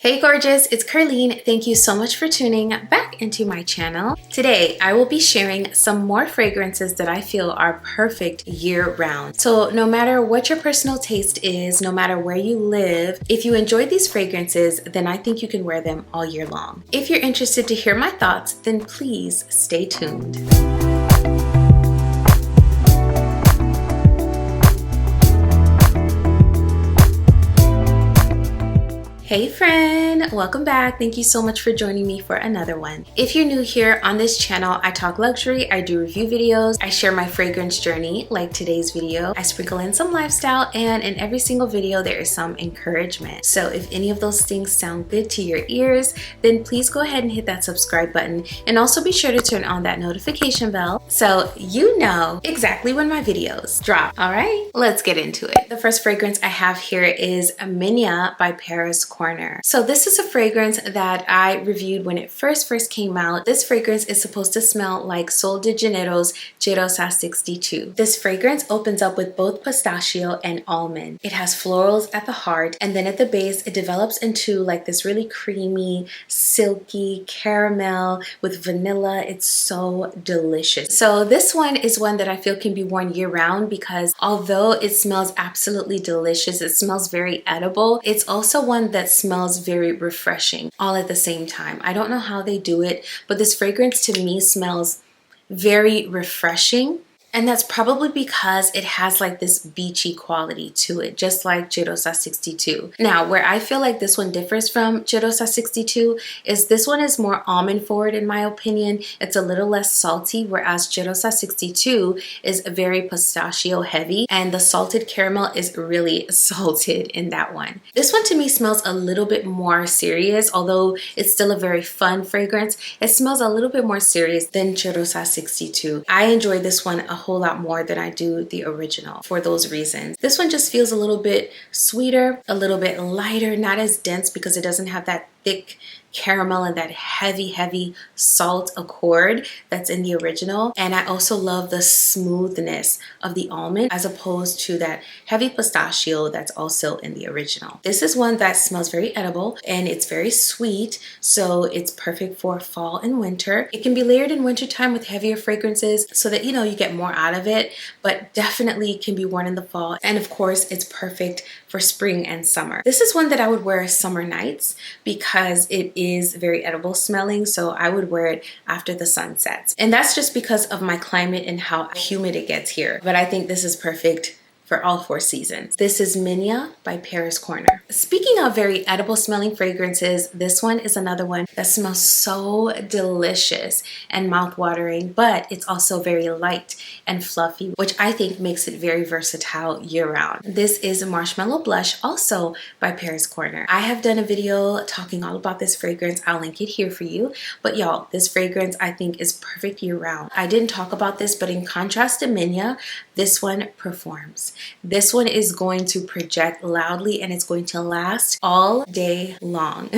Hey gorgeous, it's Ker-leen. Thank you so much for tuning back into my channel. Today, I will be sharing some more fragrances that I feel are perfect year-round. So no matter what your personal taste is, no matter where you live, if you enjoy these fragrances, then I think you can wear them all year long. If you're interested to hear my thoughts, then please stay tuned. Hey friend, welcome back. Thank you so much for joining me for another one. If you're new here on this channel, I talk luxury, I do review videos, I share my fragrance journey like today's video, I sprinkle in some lifestyle, and in every single video there is some encouragement. So if any of those things sound good to your ears, then please go ahead and hit that subscribe button and also be sure to turn on that notification bell so you know exactly when my videos drop. All right, let's get into it. The first fragrance I have here is Minia by Paris Corner. So this is a fragrance that I reviewed when it first came out. This fragrance is supposed to smell like Sol de Janeiro's Cheirosa 62. This fragrance opens up with both pistachio and almond. It has florals at the heart, and then at the base it develops into like this really creamy, silky caramel with vanilla. It's so delicious. So this one is one that I feel can be worn year-round because although it smells absolutely delicious, it smells very edible, it's also one that smells very refreshing all at the same time. I don't know how they do it, but this fragrance to me smells very refreshing. And that's probably because it has like this beachy quality to it, just like Cheirosa 62. Now, where I feel like this one differs from Cheirosa 62 is this one is more almond forward in my opinion. It's a little less salty, whereas Cheirosa 62 is very pistachio heavy and the salted caramel is really salted in that one. This one to me smells a little bit more serious, although it's still a very fun fragrance. It smells a little bit more serious than Cheirosa 62. I enjoy this one a whole lot more than I do the original for those reasons. This one just feels a little bit sweeter, a little bit lighter, not as dense because it doesn't have that thick caramel and that heavy salt accord that's in the original. And I also love the smoothness of the almond as opposed to that heavy pistachio that's also in the original. This is one that smells very edible and it's very sweet, so it's perfect for fall and winter. It can be layered in wintertime with heavier fragrances so that you get more out of it, but definitely can be worn in the fall. And of course, it's perfect for spring and summer. This is one that I would wear summer nights because it is very edible smelling, so I would wear it after the sun sets. And that's just because of my climate and how humid it gets here. But I think this is perfect for all 4 seasons. This is Minia by Paris Corner. Speaking of very edible smelling fragrances, this one is another one that smells so delicious and mouth-watering, but it's also very light and fluffy, which I think makes it very versatile year-round. This is Marshmallow Blush, also by Paris Corner. I have done a video talking all about this fragrance. I'll link it here for you. But y'all, this fragrance I think is perfect year-round. I didn't talk about this, but in contrast to Minia, this one performs. This one is going to project loudly and it's going to last all day long.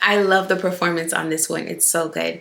I love the performance on this one. It's so good.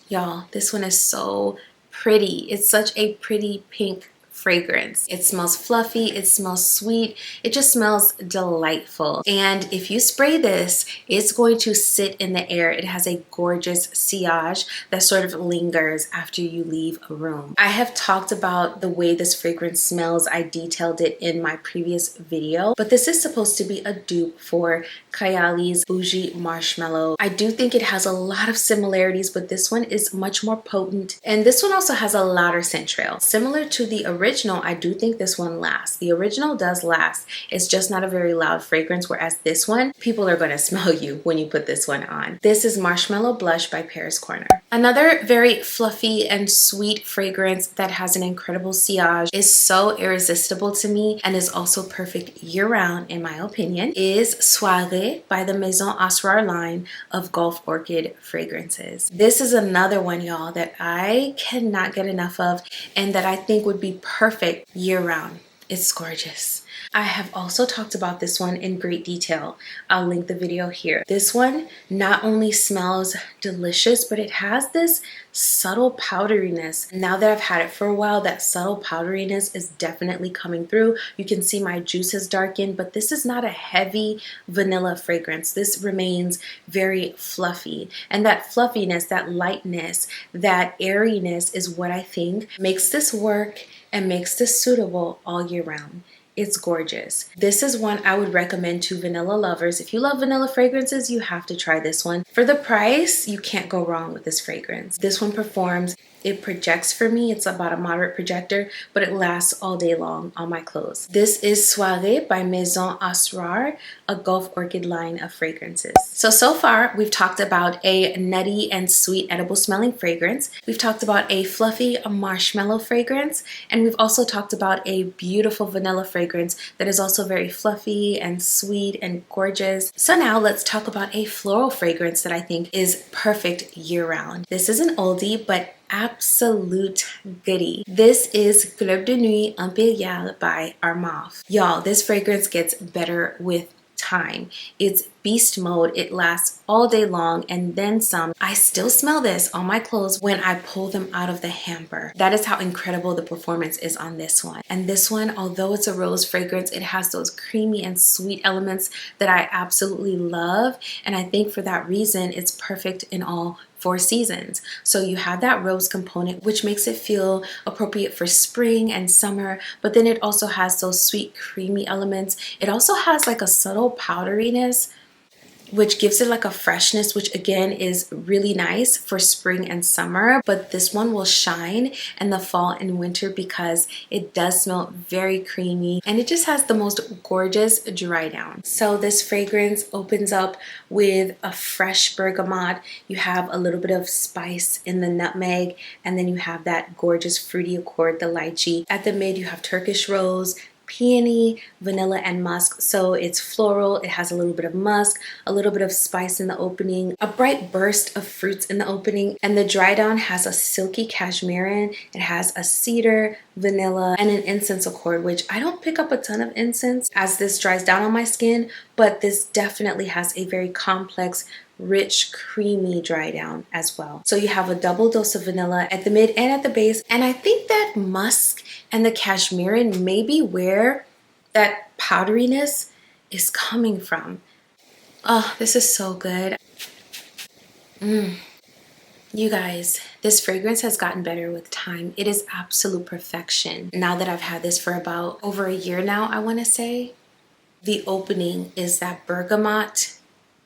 Y'all, this one is so pretty. It's such a pretty pink fragrance. It smells fluffy, it smells sweet, it just smells delightful. And if you spray this, it's going to sit in the air. It has a gorgeous sillage that sort of lingers after you leave a room. I have talked about the way this fragrance smells. I detailed it in my previous video, but this is supposed to be a dupe for Kayali's Bougie Marshmallow. I do think it has a lot of similarities, but this one is much more potent. And this one also has a louder scent trail. Similar to the original, I do think this one lasts. The original does last. It's just not a very loud fragrance, whereas this one, people are going to smell you when you put this one on. This is Marshmallow Blush by Paris Corner. Another very fluffy and sweet fragrance that has an incredible sillage, is so irresistible to me, and is also perfect year-round in my opinion, is Suare by the Maison Asrar line of Gulf Orchid fragrances. This is another one, y'all, that I cannot get enough of and that I think would be perfect year-round. It's gorgeous. I have also talked about this one in great detail. I'll link the video here. This one not only smells delicious, but it has this subtle powderiness. Now that I've had it for a while, that subtle powderiness is definitely coming through. You can see my juice has darkened, but this is not a heavy vanilla fragrance. This remains very fluffy. And that fluffiness, that lightness, that airiness is what I think makes this work and makes this suitable all year round. It's gorgeous. This is one I would recommend to vanilla lovers. If you love vanilla fragrances, you have to try this one. For the price, you can't go wrong with this fragrance. This one performs. It projects for me. It's about a moderate projector, but it lasts all day long on my clothes. This is Suare by Maison Suare, a Gulf Orchid line of fragrances. So far, we've talked about a nutty and sweet edible smelling fragrance. We've talked about a fluffy marshmallow fragrance, and we've also talked about a beautiful vanilla fragrance that is also very fluffy and sweet and gorgeous. So now let's talk about a floral fragrance that I think is perfect year-round. This is an oldie, but absolute goodie. This is Club de Nuit Impériale by Armaf. Y'all, this fragrance gets better with time. It's beast mode. It lasts all day long and then some. I still smell this on my clothes when I pull them out of the hamper. That is how incredible the performance is on this one. And this one, although it's a rose fragrance, it has those creamy and sweet elements that I absolutely love. And I think for that reason, it's perfect in all 4 seasons. So you have that rose component, which makes it feel appropriate for spring and summer, but then it also has those sweet creamy elements. It also has like a subtle powderiness, which gives it like a freshness, which again is really nice for spring and summer. But this one will shine in the fall and winter because it does smell very creamy and it just has the most gorgeous dry down. So this fragrance opens up with a fresh bergamot. You have a little bit of spice in the nutmeg, and then you have that gorgeous fruity accord, the lychee. At the mid, you have Turkish rose, peony, vanilla, and musk. So it's floral. It has a little bit of musk, a little bit of spice in the opening, a bright burst of fruits in the opening, and the dry down has a silky cashmere. It has a cedar, vanilla, and an incense accord, which I don't pick up a ton of incense as this dries down on my skin, but this definitely has a very complex, rich, creamy dry down as well. So you have a double dose of vanilla at the mid and at the base, and I think that musk and the cashmere may be where that powderiness is coming from. Oh, this is so good. You guys, this fragrance has gotten better with time. It is absolute perfection. Now that I've had this for about over a year now, I want to say. The opening is that bergamot.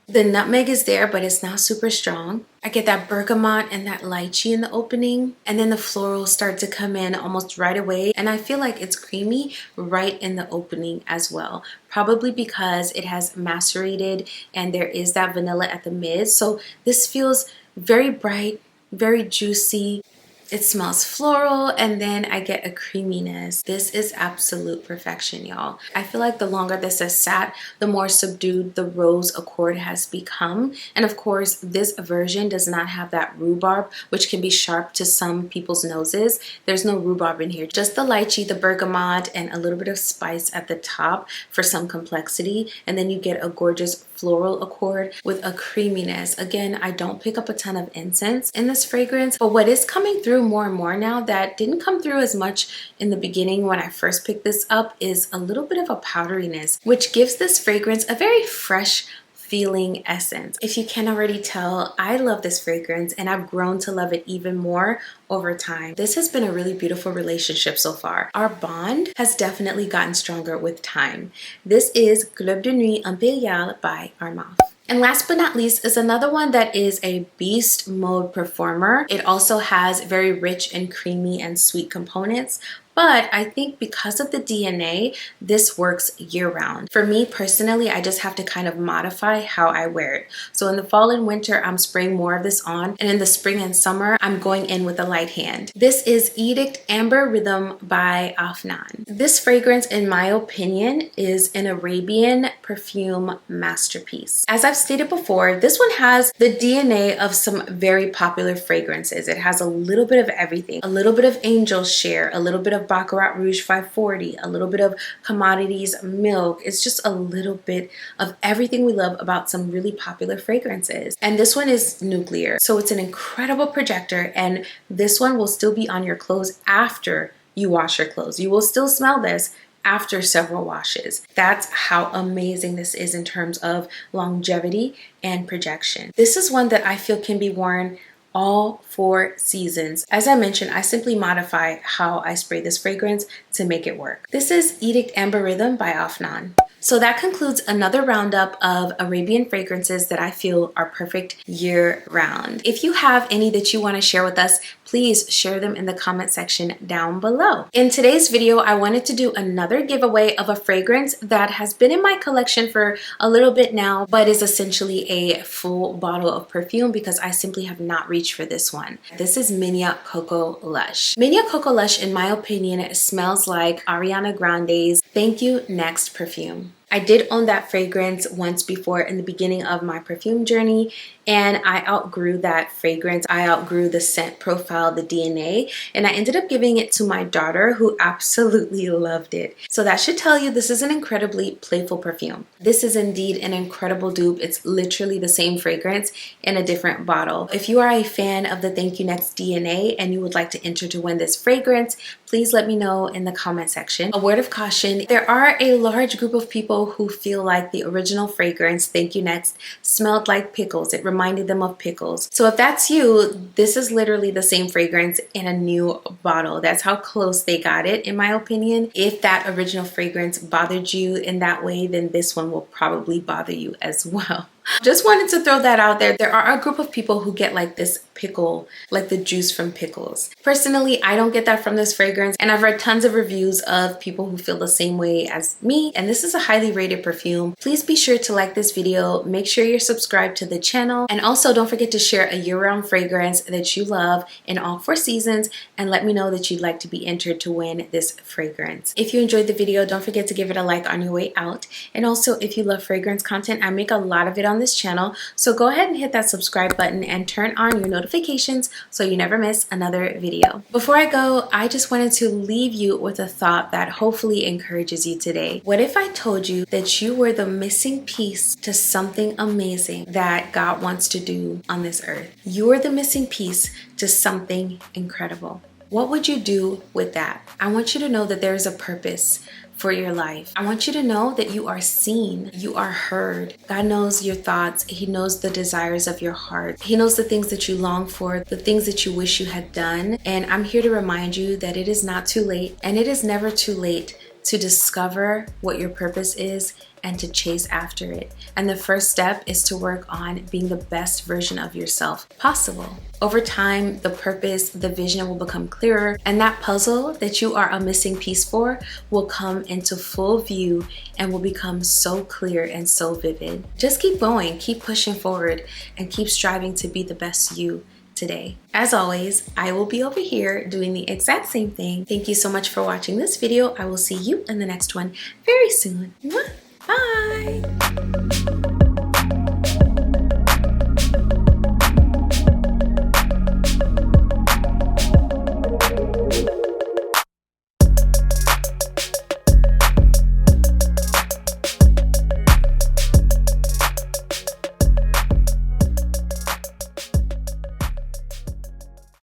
The nutmeg is there, but it's not super strong. I get that bergamot and that lychee in the opening, and then the florals start to come in almost right away. And I feel like it's creamy right in the opening as well, probably because it has macerated and there is that vanilla at the mid. So this feels very bright, very juicy. It smells floral, and then I get a creaminess. This is absolute perfection, y'all. I feel like the longer this has sat, the more subdued the rose accord has become. And of course, this version does not have that rhubarb, which can be sharp to some people's noses. There's no rhubarb in here, just the lychee, the bergamot, and a little bit of spice at the top for some complexity. And then you get a gorgeous floral accord with a creaminess. Again, I don't pick up a ton of incense in this fragrance, but what is coming through more and more now that didn't come through as much in the beginning when I first picked this up is a little bit of a powderiness, which gives this fragrance a very fresh feeling essence. If you can already tell, I love this fragrance and I've grown to love it even more over time. This has been a really beautiful relationship so far. Our bond has definitely gotten stronger with time. This is Club de Nuit Impériale by Armaf. And last but not least is another one that is a beast mode performer. It also has very rich and creamy and sweet components, but I think because of the DNA, this works year-round. For me personally, I just have to kind of modify how I wear it. So in the fall and winter, I'm spraying more of this on, and in the spring and summer, I'm going in with a light hand. This is Edict Amber Rhythm by Afnan. This fragrance, in my opinion, is an Arabian perfume masterpiece. As I've stated before, this one has the DNA of some very popular fragrances. It has a little bit of everything, a little bit of angel share, a little bit of Baccarat Rouge 540, a little bit of Commodities Milk. It's just a little bit of everything we love about some really popular fragrances. And this one is nuclear, so it's an incredible projector, and this one will still be on your clothes after you wash your clothes. You will still smell this after several washes. That's how amazing this is in terms of longevity and projection. This is one that I feel can be worn all 4 seasons. As I mentioned, I simply modify how I spray this fragrance to make it work. This is Edict Amber Rhythm by Afnan. So that concludes another roundup of Arabian fragrances that I feel are perfect year round. If you have any that you want to share with us, please share them in the comment section down below. In today's video, I wanted to do another giveaway of a fragrance that has been in my collection for a little bit now, but is essentially a full bottle of perfume because I simply have not reached for this one. This is Minia Coco Lush. Minia Coco Lush, in my opinion, it smells like Ariana Grande's Thank You Next perfume. I did own that fragrance once before in the beginning of my perfume journey, and I outgrew that fragrance. I outgrew the scent profile, the DNA, and I ended up giving it to my daughter, who absolutely loved it. So that should tell you this is an incredibly playful perfume. This is indeed an incredible dupe. It's literally the same fragrance in a different bottle. If you are a fan of the Thank You Next DNA and you would like to enter to win this fragrance, please let me know in the comment section. A word of caution, there are a large group of people who feel like the original fragrance, Thank You Next, smelled like pickles. It reminded them of pickles. So if that's you, this is literally the same fragrance in a new bottle. That's how close they got it, in my opinion. If that original fragrance bothered you in that way, then this one will probably bother you as well. Just wanted to throw that out there. There are a group of people who get like this pickle, like the juice from pickles. Personally, I don't get that from this fragrance, and I've read tons of reviews of people who feel the same way as me, and this is a highly rated perfume. Please be sure to like this video, make sure you're subscribed to the channel, and also don't forget to share a year-round fragrance that you love in all 4 seasons, and let me know that you'd like to be entered to win this fragrance. If you enjoyed the video, don't forget to give it a like on your way out, and also if you love fragrance content, I make a lot of it on this channel, so go ahead and hit that subscribe button and turn on your notifications so you never miss another video. Before I go, I just wanted to leave you with a thought that hopefully encourages you today. What if I told you that you were the missing piece to something amazing that God wants to do on this earth? You are the missing piece to something incredible. What would you do with that? I want you to know that there is a purpose for your life. I want you to know that you are seen, you are heard. God knows your thoughts. He knows the desires of your heart. He knows the things that you long for, the things that you wish you had done. And I'm here to remind you that it is not too late, and it is never too late to discover what your purpose is and to chase after it. And the first step is to work on being the best version of yourself possible. Over time, the purpose, the vision will become clearer, and that puzzle that you are a missing piece for will come into full view and will become so clear and so vivid. Just keep going, keep pushing forward, and keep striving to be the best you today. As always, I will be over here doing the exact same thing. Thank you so much for watching this video. I will see you in the next one very soon. Bye!